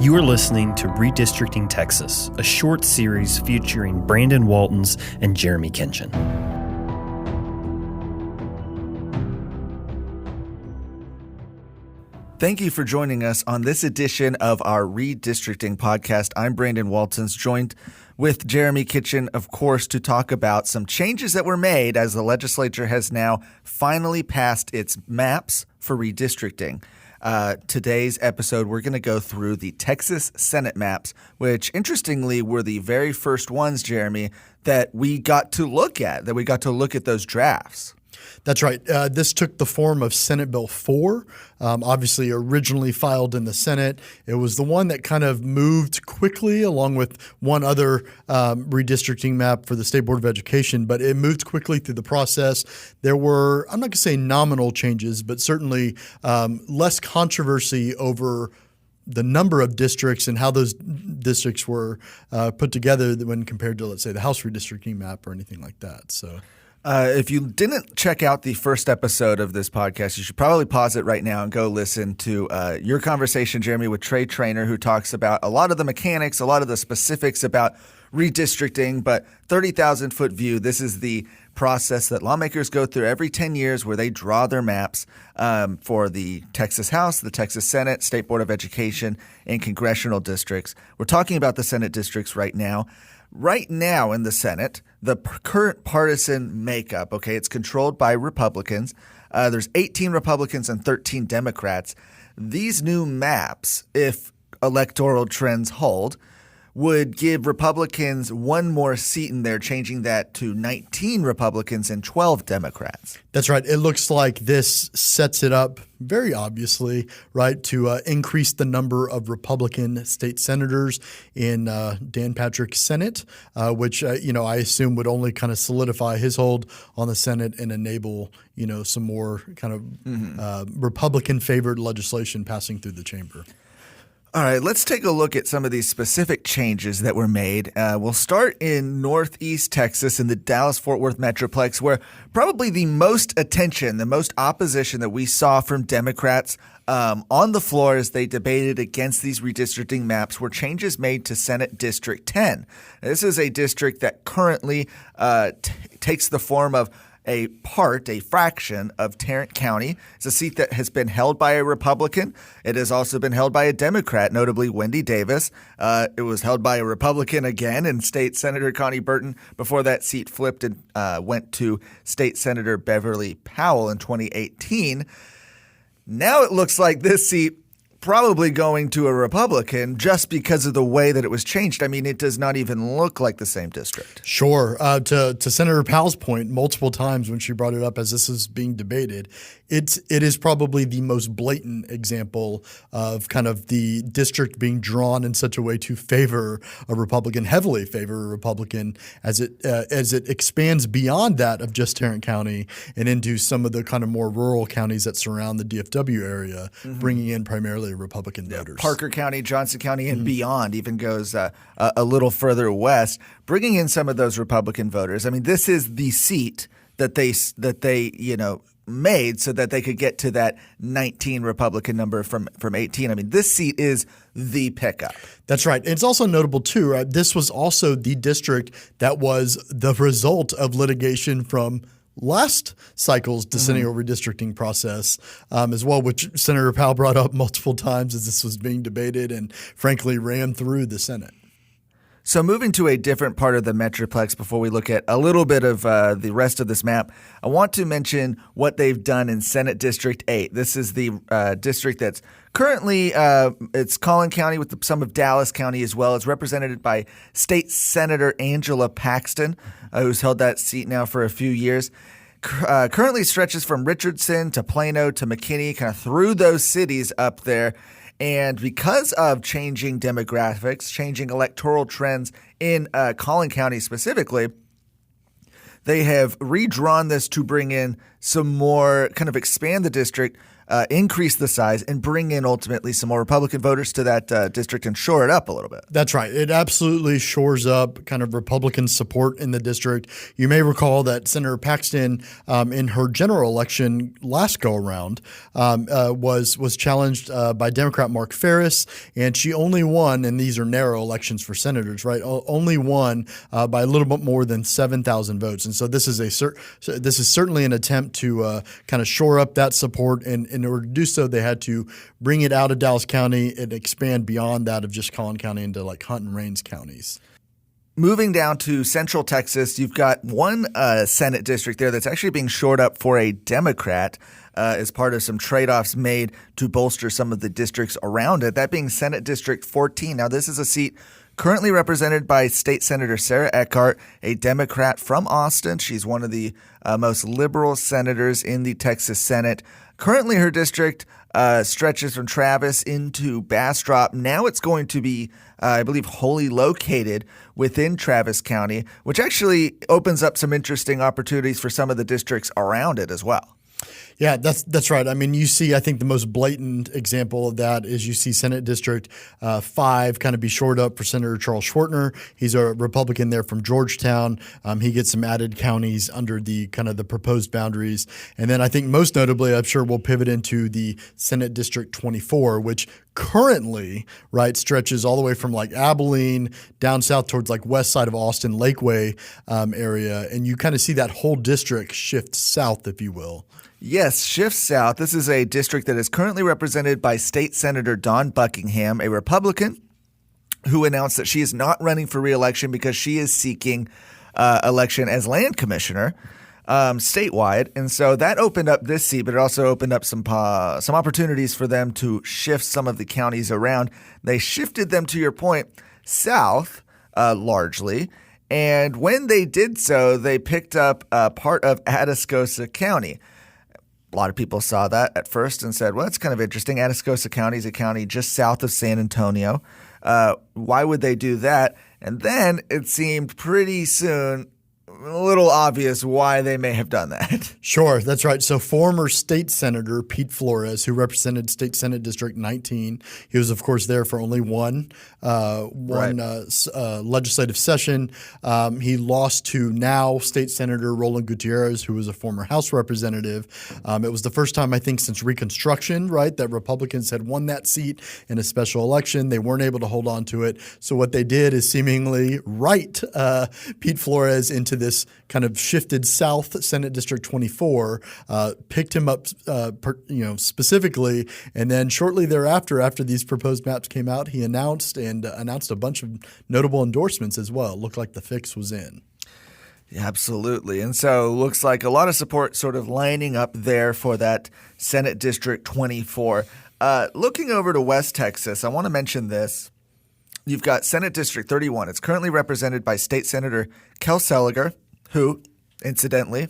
You are listening to Redistricting Texas, a short series featuring Brandon Waltons and Jeremy Kitchen. Thank you for joining us on this edition of our Redistricting podcast. I'm Brandon Waltons, joined with Jeremy Kitchen, of course, to talk about some changes that were made as the legislature has now finally passed its maps for redistricting. Today's episode, we're going to go through the Texas Senate maps, which interestingly were the very first ones, Jeremy, that we got to look at those drafts. That's right. This took the form of Senate Bill 4, obviously originally filed in the Senate. It was the one that kind of moved quickly along with one other redistricting map for the State Board of Education, but it moved quickly through the process. There were, I'm not going to say nominal changes, but certainly less controversy over the number of districts and how those districts were put together when compared to, let's say, the House redistricting map or anything like that. So. If you didn't check out the first episode of this podcast, you should probably pause it right now and go listen to your conversation, Jeremy, with Trey Traynor, who talks about a lot of the mechanics, a lot of the specifics about redistricting. But 30,000-foot view, this is the process that lawmakers go through every 10 years where they draw their maps for the Texas House, the Texas Senate, State Board of Education, and congressional districts. We're talking about the Senate districts right now. Right now in the Senate, the current partisan makeup, it's controlled by Republicans. There's 18 Republicans and 13 Democrats. These new maps, if electoral trends hold, would give Republicans one more seat in there, changing that to 19 Republicans and 12 Democrats. That's right. It looks like this sets it up very obviously, right, to increase the number of Republican state senators in Dan Patrick's Senate, which, I assume would only kind of solidify his hold on the Senate and enable, some more kind of Republican-favored legislation passing through the chamber. All right, let's take a look at some of these specific changes that were made. We'll start in Northeast Texas in the Dallas-Fort Worth Metroplex, where probably the most attention, the most opposition that we saw from Democrats on the floor as they debated against these redistricting maps were changes made to Senate District 10. This is a district that currently takes the form of a fraction of Tarrant County. It's a seat that has been held by a Republican. It has also been held by a Democrat, notably Wendy Davis. It was held by a Republican again in State Senator Connie Burton before that seat flipped and went to State Senator Beverly Powell in 2018. Now it looks like this seat probably going to a Republican just because of the way that it was changed. I mean, it does not even look like the same district. Sure. To Senator Powell's point, multiple times when she brought it up as this is being debated, it is probably the most blatant example of kind of the district being drawn in such a way to favor a Republican, heavily favor a Republican, as it expands beyond that of just Tarrant County and into some of the kind of more rural counties that surround the DFW area, bringing in primarily Republican voters. Parker County, Johnson County, and beyond even goes a little further west, bringing in some of those Republican voters. I mean, this is the seat that they made so that they could get to that 19 Republican number from 18. I mean, this seat is the pickup. That's right. It's also notable, too, right? This was also the district that was the result of litigation from last cycle's decennial redistricting process as well, which Senator Powell brought up multiple times as this was being debated and frankly ran through the Senate. So moving to a different part of the Metroplex before we look at a little bit of the rest of this map, I want to mention what they've done in Senate District 8. This is the district that's currently it's Collin County with some of Dallas County as well. It's represented by State Senator Angela Paxton, who's held that seat now for a few years. Currently stretches from Richardson to Plano to McKinney, kind of through those cities up there. And because of changing demographics, changing electoral trends in Collin County specifically, they have redrawn this to bring in some more, kind of expand the district increase the size and bring in ultimately some more Republican voters to that district and shore it up a little bit. That's right. It absolutely shores up kind of Republican support in the district. You may recall that Senator Paxton, in her general election last go around, was challenged by Democrat Mark Ferris, and she only won. And these are narrow elections for senators, right? Only won by a little bit more than 7,000 votes. And so this is certainly an attempt to kind of shore up that support. And in order to do so, they had to bring it out of Dallas County and expand beyond that of just Collin County into like Hunt and Rains counties. Moving down to Central Texas, you've got one Senate district there that's actually being shored up for a Democrat as part of some trade-offs made to bolster some of the districts around it, that being Senate District 14. Now, this is a seat currently represented by State Senator Sarah Eckhart, a Democrat from Austin. She's one of the most liberal senators in the Texas Senate. Currently, her district stretches from Travis into Bastrop. Now it's going to be, I believe, wholly located within Travis County, which actually opens up some interesting opportunities for some of the districts around it as well. Yeah, that's right. I mean, you see, I think the most blatant example of that is you see Senate District 5 kind of be shored up for Senator Charles Schwartner. He's a Republican there from Georgetown. He gets some added counties under the kind of the proposed boundaries. And then I think most notably, I'm sure we'll pivot into the Senate District 24, which currently, right, stretches all the way from like Abilene down south towards like west side of Austin, Lakeway area. And you kind of see that whole district shift south, if you will. Yes, shift south. This is a district that is currently represented by State Senator Dawn Buckingham, a Republican who announced that she is not running for re-election because she is seeking election as land commissioner statewide. And so that opened up this seat, but it also opened up some opportunities for them to shift some of the counties around. They shifted them, to your point, south largely. And when they did so, they picked up part of Atascosa County. A lot of people saw that at first and said, well, that's kind of interesting. Atascosa County is a county just south of San Antonio. Why would they do that? And then it seemed pretty soon a little obvious why they may have done that. Sure, that's right. So former state senator Pete Flores, who represented State Senate District 19, he was, of course, there for only one legislative session. He lost to now State Senator Roland Gutierrez, who was a former House representative. It was the first time, I think, since Reconstruction, right, that Republicans had won that seat in a special election. They weren't able to hold on to it. So what they did is seemingly write Pete Flores into this kind of shifted south Senate District 24, picked him up specifically, and then shortly thereafter, after these proposed maps came out, he announced a bunch of notable endorsements as well. It looked like the fix was in. Yeah, absolutely. And so looks like a lot of support sort of lining up there for that Senate District 24. Looking over to West Texas, I want to mention this. You've got Senate District 31. It's currently represented by State Senator Kel Seliger, who, incidentally,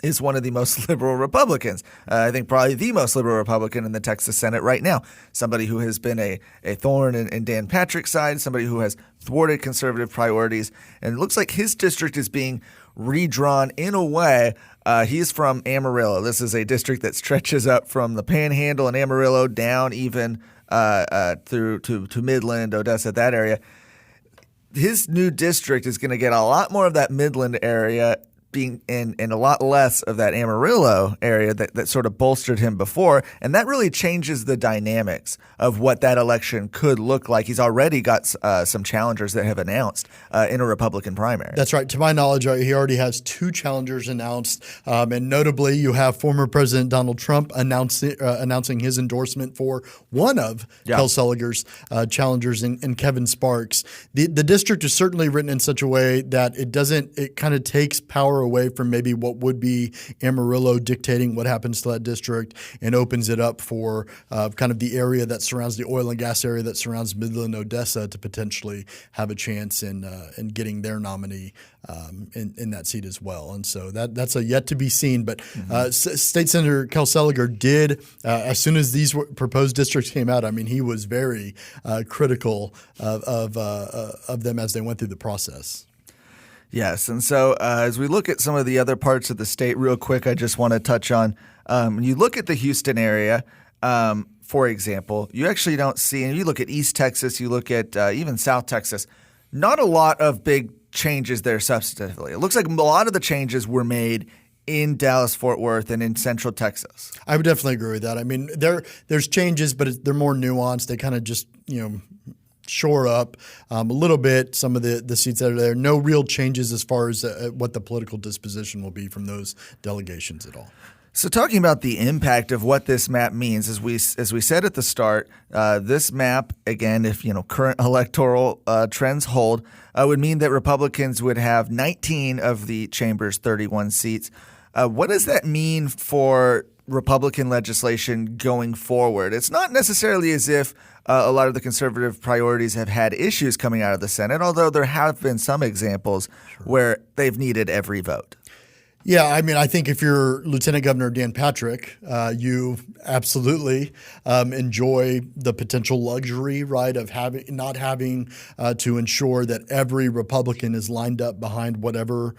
is one of the most liberal Republicans. I think probably the most liberal Republican in the Texas Senate right now. Somebody who has been a thorn in Dan Patrick's side, somebody who has thwarted conservative priorities. And it looks like his district is being redrawn in a way. He's from Amarillo. This is a district that stretches up from the Panhandle and Amarillo down even through to Midland, Odessa, that area. His new district is going to get a lot more of that Midland area being in a lot less of that Amarillo area that sort of bolstered him before. And that really changes the dynamics of what that election could look like. He's already got some challengers that have announced in a Republican primary. That's right. To my knowledge, he already has two challengers announced. And notably, you have former President Donald Trump announcing his endorsement for one of Kel Seliger's challengers in Kevin Sparks. The district is certainly written in such a way that it kind of takes power away from maybe what would be Amarillo dictating what happens to that district and opens it up for kind of the area that surrounds the oil and gas area that surrounds Midland, Odessa to potentially have a chance in getting their nominee in that seat as well. And so that's a yet to be seen. But State Senator Kel Seliger did, as soon as these proposed districts came out, I mean, he was very critical of them as they went through the process. Yes, and so as we look at some of the other parts of the state real quick, I just want to touch on, when you look at the Houston area, for example, you actually don't see, and you look at East Texas, you look at even South Texas, not a lot of big changes there substantively. It looks like a lot of the changes were made in Dallas-Fort Worth and in Central Texas. I would definitely agree with that. I mean, there's changes, but they're more nuanced. They kind of just, shore up a little bit some of the seats that are there. No real changes as far as what the political disposition will be from those delegations at all. So talking about the impact of what this map means, as we said at the start, this map, again, if current electoral trends hold, would mean that Republicans would have 19 of the chamber's 31 seats. What does that mean for Republican legislation going forward? It's not necessarily as if a lot of the conservative priorities have had issues coming out of the Senate, although there have been some examples where they've needed every vote. Yeah, I mean, I think if you're Lieutenant Governor Dan Patrick, you absolutely enjoy the potential luxury, right, of not having to ensure that every Republican is lined up behind whatever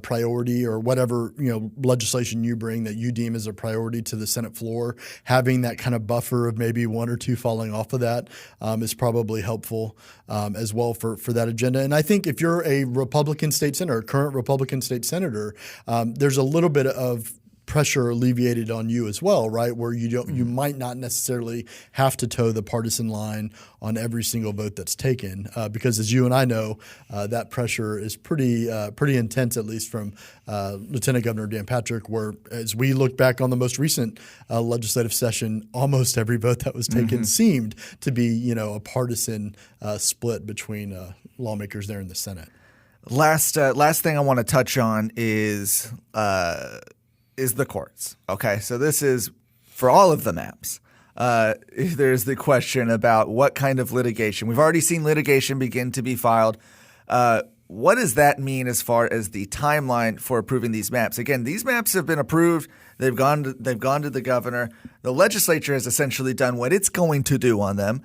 priority or whatever legislation you bring that you deem as a priority to the Senate floor. Having that kind of buffer of maybe one or two falling off of that is probably helpful as well for that agenda. And I think if you're a Republican state senator, current Republican state senator, there's a little bit of pressure alleviated on you as well, right? Where you might not necessarily have to toe the partisan line on every single vote that's taken, because as you and I know, that pressure is pretty intense, at least from Lieutenant Governor Dan Patrick. Where as we look back on the most recent legislative session, almost every vote that was taken seemed to be a partisan split between lawmakers there in the Senate. Last thing I want to touch on is the courts. Okay, so this is for all of the maps. There's the question about what kind of litigation. We've already seen litigation begin to be filed. What does that mean as far as the timeline for approving these maps? Again, these maps have been approved. They've gone to the governor. The legislature has essentially done what it's going to do on them.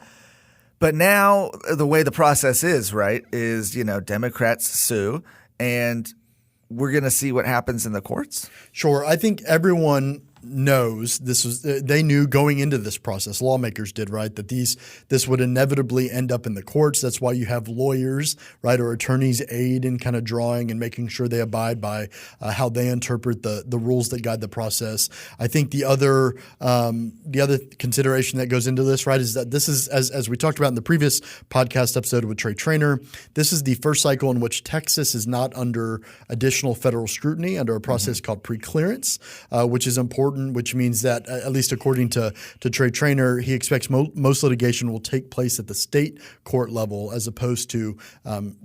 But now the way the process is, right, is, Democrats sue, and we're going to see what happens in the courts? Sure. I think everyone knows they knew going into this process, lawmakers did, right, that this would inevitably end up in the courts. That's why you have lawyers, right, or attorneys aid in kind of drawing and making sure they abide by how they interpret the rules that guide the process. I think the other consideration that goes into this, right, is that this is, as we talked about in the previous podcast episode with Trey Traynor, this is the first cycle in which Texas is not under additional federal scrutiny under a process called preclearance, which is important, which means that, at least according to Trey Traynor, he expects most litigation will take place at the state court level as opposed to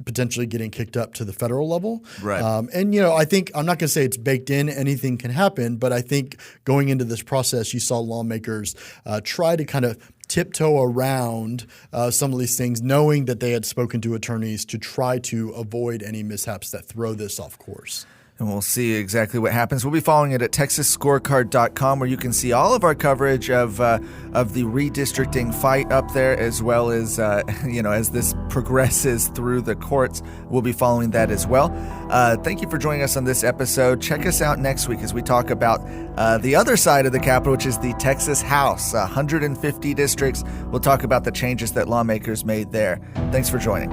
potentially getting kicked up to the federal level. Right. And, I think I'm not going to say it's baked in. Anything can happen. But I think going into this process, you saw lawmakers try to kind of tiptoe around some of these things, knowing that they had spoken to attorneys to try to avoid any mishaps that throw this off course. And we'll see exactly what happens. We'll be following it at TexasScorecard.com, where you can see all of our coverage of the redistricting fight up there, as well as as this progresses through the courts. We'll be following that as well. Thank you for joining us on this episode. Check us out next week as we talk about the other side of the Capitol, which is the Texas House, 150 districts. We'll talk about the changes that lawmakers made there. Thanks for joining.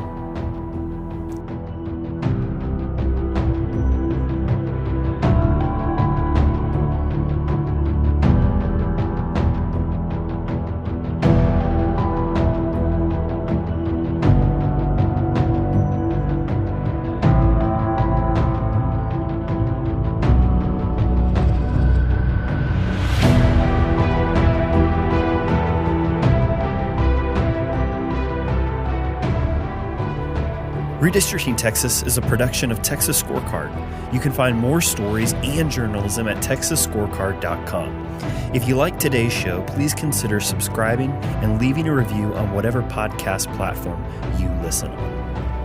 Redistricting Texas is a production of Texas Scorecard. You can find more stories and journalism at TexasScorecard.com. If you like today's show, please consider subscribing and leaving a review on whatever podcast platform you listen on.